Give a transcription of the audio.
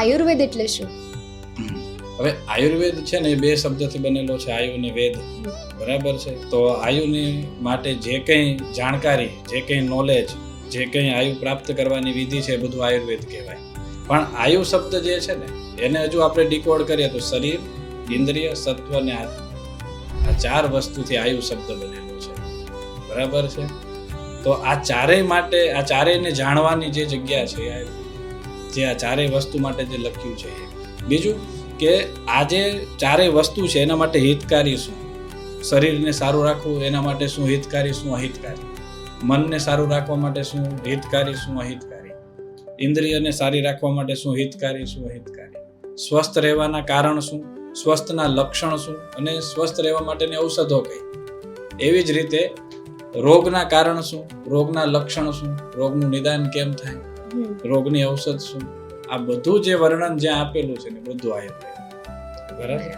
આયુર્વેદ એટલે શું? હવે આયુર્વેદ છે ને એ બે શબ્દથી બનેલો છે, આયુ અને વેદ, બરાબર છે. તો આયુની માટે જે કંઈ જાણકારી, જે કંઈ નોલેજ, જે કંઈ આયુ પ્રાપ્ત કરવાની વિધિ છે એ બધું આયુર્વેદ કહેવાય. પણ આયુ શબ્દ જે છે ને એને હજુ આપણે ડીકોડ કરીએ તો શરીર, ઇન્દ્રિય, સત્વ અને આત્મા, આ ચાર વસ્તુથી આયુ શબ્દ બનેલો છે, બરાબર છે. તો આ ચારેય માટે, આ ચારેયને જાણવાની જે જગ્યા છે જે આ ચારેય વસ્તુ માટે જે લખ્યું છે. બીજું કે આ જે ચારેય વસ્તુ છે એના માટે હિતકારી શું, શરીરને સારું રાખવું એના માટે શું હિતકારી, શું અહિતકારી, મનને સારું રાખવા માટે શું હિતકારી, શું અહિતકારી, ઇન્દ્રિયને સારી રાખવા માટે શું હિતકારી, શું અહિતકારી, સ્વસ્થ રહેવાના કારણ શું, સ્વસ્થના લક્ષણ શું, અને સ્વસ્થ રહેવા માટેની ઔષધો કઈ. એવી જ રીતે રોગના કારણ શું, રોગના લક્ષણ શું, રોગનું નિદાન કેમ થાય, રોગની ઔષધ શું, આ બધું જે વર્ણન જ્યાં આપેલું છે ને બધું આયુર્વેદ, બરાબર.